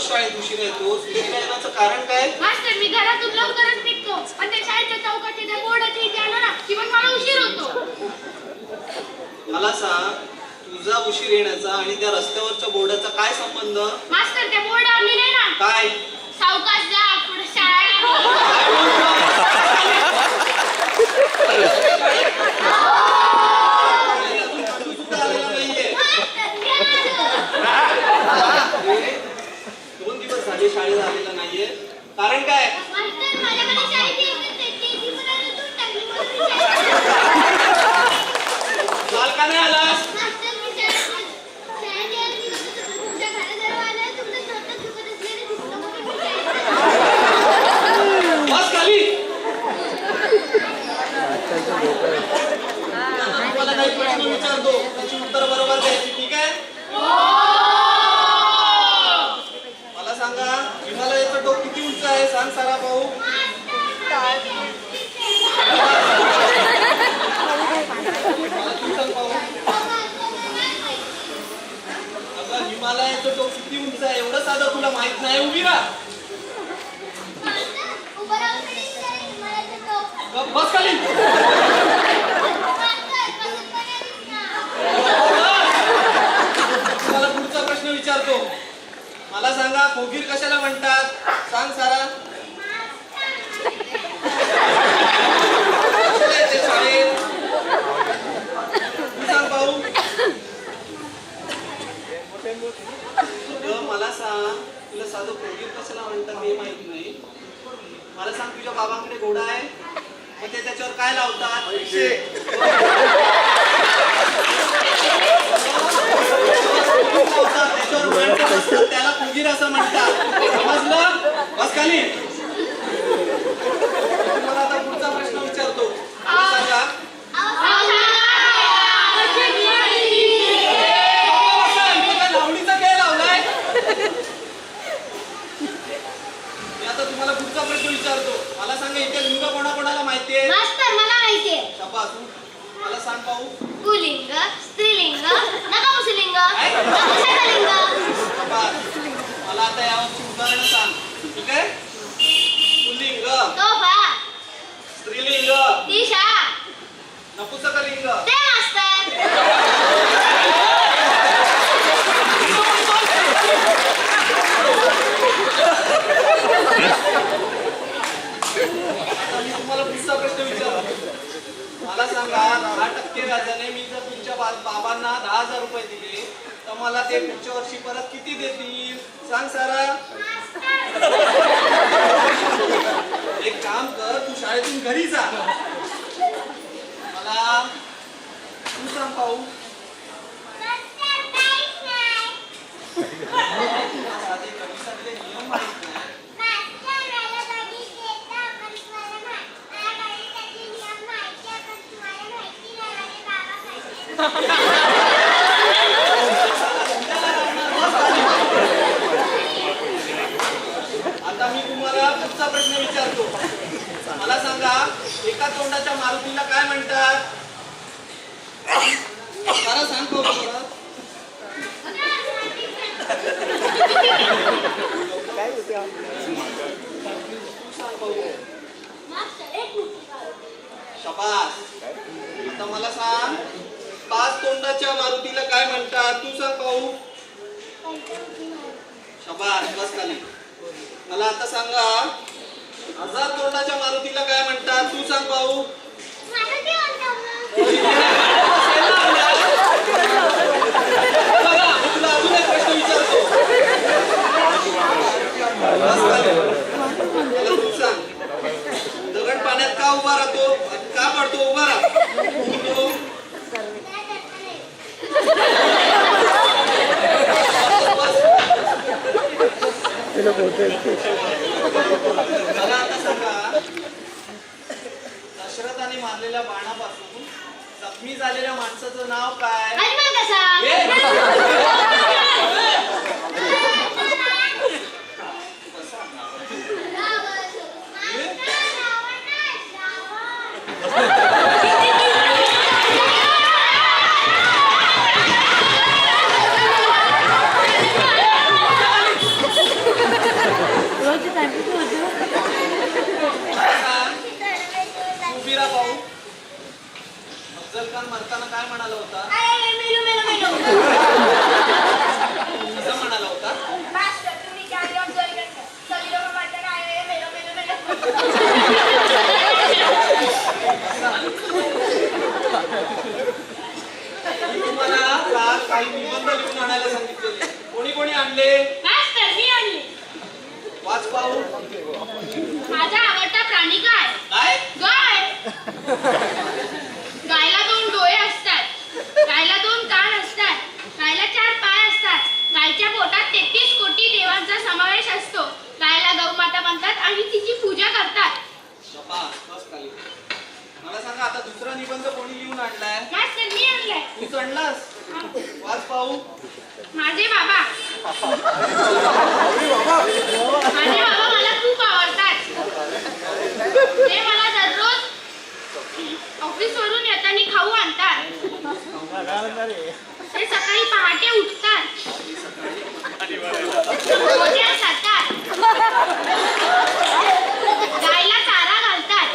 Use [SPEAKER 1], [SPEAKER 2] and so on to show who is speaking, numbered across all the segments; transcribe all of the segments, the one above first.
[SPEAKER 1] शाळेत उशिरा येतोस? उशिरा येण्याचं कारण काय?
[SPEAKER 2] मास्तर मी घरातून लवकरच निघतो पण त्या शाळेच्या चौकाच्या त्या बोर्डाच्या इथे आलो ना की मग मला उशीर होतो.
[SPEAKER 1] मला सांग, तुझा उशीर येण्याचा आणि त्या रस्त्यावरच्या बोर्डाचा काय संबंध?
[SPEAKER 2] मास्तर त्या बोर्डावर लिहिले ना
[SPEAKER 1] काय?
[SPEAKER 2] सावकाश जा पुढे शाळा
[SPEAKER 1] अजून पटू सुद्धा आलेला नाहीये. 2 दिवस झाले शाळेत आलेला नाहीये. कारण काय?
[SPEAKER 2] मास्तर माझ्याकडे शाळेची एकच आहे, ती मला रद्दून टाकली म्हणून मी शाळेत
[SPEAKER 1] काल का नाही आलास?
[SPEAKER 2] मास्तर मी शाळेत यायला निघत होतो. तुमच्या घराजवळ आल्यावर तुमचं स्वतः चुकत असलेलं दिसलं म्हणून मी शाळेत
[SPEAKER 1] बस खाली. तुम्हाला काही प्रश्न विचारतो, त्याची उत्तर बरोबर द्यायची, ठीक आहे? मला सांगा, हिमालयाचं टोक किती उंच आहे? सांग सारा भाऊ. तू सांग भाऊ. अगं हिमालयाचं टोक किती उंच आहे एवढं साधं तुला माहित नाही? उभी राहा. गप बस खाली. तुम्हाला पुढचा प्रश्न विचारतो. मला सांगा, कोगीर कशाला म्हणतात? सांग सारा. कशाला येते शाळेत? तू सांग भाऊ. मला सांग, तुला साधं कोगीर कशाला म्हणतात हे माहित नाही. मला सांग, तुझ्या बाबांकडे घोडा आहे, मग ते त्याच्यावर काय लावतात? त्याच्यावर माणसं बसतात, त्याला कोगीर असं म्हणतात. समजलं? बस खाली. तुम्हाला आता पुढचा प्रश्न विचारतो. मला सांगा, लावणीचा खेळ लावलाय? मी आता तुम्हाला पुढचा प्रश्न विचारतो. मला सांगा, इथे लिंग कोणाकोणाला माहितीये?
[SPEAKER 2] मास्तर मला माहितीये.
[SPEAKER 1] शाबास. मला सांग पाहू.
[SPEAKER 2] पुल्लिंग, स्त्रीलिंग, नपुंसकलिंग, नपुंसकलिंग.
[SPEAKER 1] शाबास. मला आता यावरची उदाहरणं सांग, ठीक आहे? पुल्लिंग,
[SPEAKER 2] तोफा,
[SPEAKER 1] स्त्रीलिंग,
[SPEAKER 2] दिशा,
[SPEAKER 1] नपुंसकलिंग.
[SPEAKER 2] ते मास्तर.
[SPEAKER 1] आता मी तुम्हाला पुढचा प्रश्न विचारतो. मला सांगा, 10% व्याजाने मी जर तुमच्या बाबांना 10,000 रुपये दिले तर मला ते पुढच्या वर्षी परत किती देतील? सांग सारा. एक काम कर, तू शाळेतून घरी जा. मला तू सांग पाहू. साधे कवितातले नियम माहित नाही. आता मी तुम्हाला पुढचा प्रश्न विचारतो. मला सांगा, एका तोंडाच्या मारुतीला काय म्हणतात? सारा सांग परत. शाबास. आता मला सांग, 5 तोंडाच्या मारुतीला काय म्हणतात? तू सांग पाहू. शाबास. बस खाली. मला आता सांगा, 1000 तोंडाच्या मारुतीला काय म्हणतात? तू सांग पाहू. तुला अजून एक प्रश्न विचारतो. तू सांग, दगड पाण्यात का उभा राहतो? का पडतो? उभा राहतो. मला आता सांगा, दशरथाने मारलेल्या बाणापासून जखमी झालेल्या माणसाचं नाव काय? भाऊ अफजल खान मरताना काय म्हणाला होता?
[SPEAKER 2] अरे मेलो मेलो मेलो
[SPEAKER 1] कसा म्हणाला होता?
[SPEAKER 2] मास्टर तुम्ही काय जॉब जॉइन करता सगळी लोक म्हणतात अरे मेलो मेलो मेलो
[SPEAKER 1] मी तुम्हाला काल काही निबंध लिहून आणायला सांगितलेले. कोणी कोणी आणले?
[SPEAKER 2] मास्टर मी आणली.
[SPEAKER 1] वाच पाहू.
[SPEAKER 2] माझा आवडता प्राणी काय?
[SPEAKER 1] काय?
[SPEAKER 2] गाय. गायला 2 डोळे असतात. गायला 2 कान असतात. गायला 4 पाय असतात. गायच्या पोटात 33 कोटी देवांचा समावेश असतो. गायला गौमाता म्हणतात आणि तिची पूजा करतात.
[SPEAKER 1] शाबास, बस खाली. मला सांगा आता दुसरा निबंध कोणी लिहून आणलाय?
[SPEAKER 2] मास्टर मी आणलाय.
[SPEAKER 1] तू चढलास? वाच पाहू.
[SPEAKER 2] माझे बाबा मला खूप आवडतात. ते मला दररोज ऑफिसवरून येताना खाऊ आणतात. ते सकाळी पहाटे उठतात. मोज्या खातात. गायला चारा घालतात.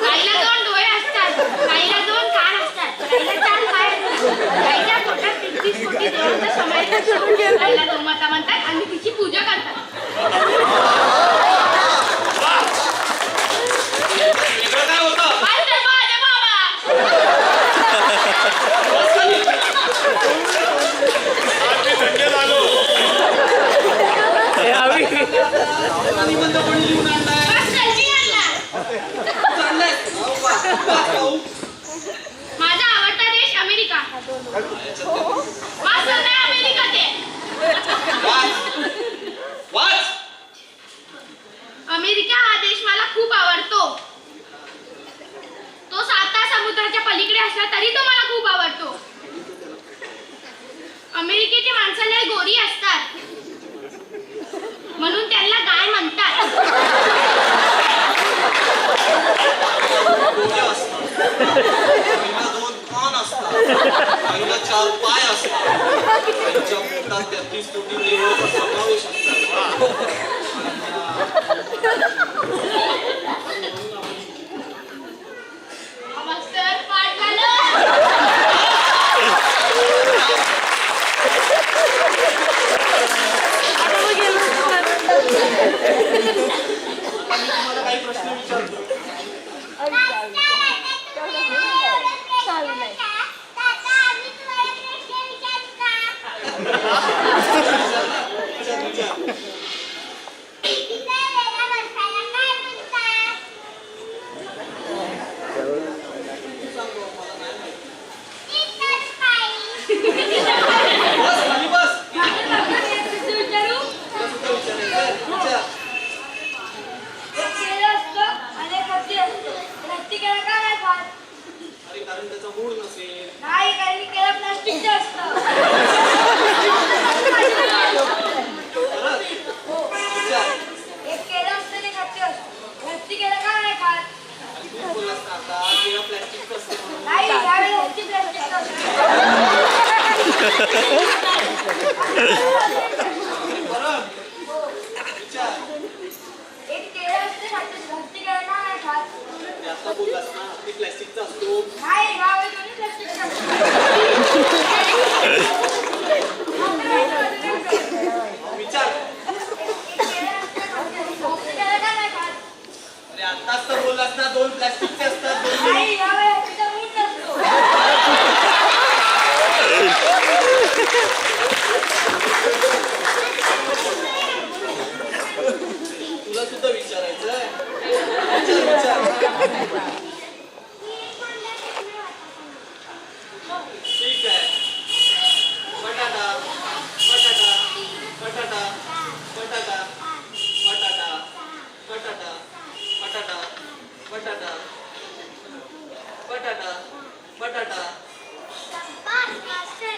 [SPEAKER 2] गायला 2 डोळे असतात. गायला 2 कान असतात. गायला 4 पाय असतात. गायच्या पोटात 33 कोटी देवांचा समावेश असतो. गायला गौमाता म्हणतात आणि तिची पूजा करतात.
[SPEAKER 1] वेगळं काय होतं?
[SPEAKER 2] माझे बाबा
[SPEAKER 1] बस खाली. दुसरा निबंध कोणी लिहून आणलाय?
[SPEAKER 2] मास्टर मी आणला.
[SPEAKER 1] चढलाय? हो का? वाच पाहू.
[SPEAKER 2] माझा आवडता देश अमेरिका. मास्टर नाही अमेरिका ते.
[SPEAKER 1] वाच. वाच.
[SPEAKER 2] अमेरिका हा देश मला खूप आवडतो. तो 7 समुद्राच्या पलीकडे असला तरी तो मला खूप आवडतो. अमेरिकेची माणसं लय गोरी असतात म्हणून त्यांना गाय म्हणतात.
[SPEAKER 1] डोळे असतात. गाईला 2 कान असतात. गाईला 4 पाय असतात. गाईच्या पोटात 33 कोटी देवांचा समावेश असतात.
[SPEAKER 2] मास्टर पाठ झालं.
[SPEAKER 1] आता मी तुम्हाला काही प्रश्न विचारतो. विचार. बस खाली बस.
[SPEAKER 2] विचारू
[SPEAKER 1] तुला सुद्धा विचारायचंय? विचार.
[SPEAKER 2] आणि कधी असतो रस्ती केला का नाही खात?
[SPEAKER 1] अरे कारण त्याचा मूड नसेल.
[SPEAKER 2] नाही काही केलं प्लास्टिकचं असतं.
[SPEAKER 1] खरंच? विचार.
[SPEAKER 2] एक केलं असतं ते खाते असतं. रस्ती केलं का नाही खात?
[SPEAKER 1] आणि तू बोललास ना आता केळं प्लॅस्टिकचं असते म्हणून.
[SPEAKER 2] नाही यावेळी रस्ती प्लास्टिकचं असतं.
[SPEAKER 1] बरं. विचार.
[SPEAKER 2] एक केलं असतं खाते रस्ती केलं का नाही खात?
[SPEAKER 1] ते आता बोललास ना ते प्लॅस्टिकचा असतो.
[SPEAKER 2] नाही यावेळी दोन्ही प्लास्टिकचं असतं.
[SPEAKER 1] विचार. अरे आत्ताच तर बोललास ना 2 प्लॅस्टिकचे असतात. 2 तुला सुद्धा विचारायचंय? विचार. ठीक आहे. बटाटा बटाटा बटाटा बटाटा बटाटा बटाटा बटाटा बटाटा बटाटा बटाटा
[SPEAKER 2] बस मास्टर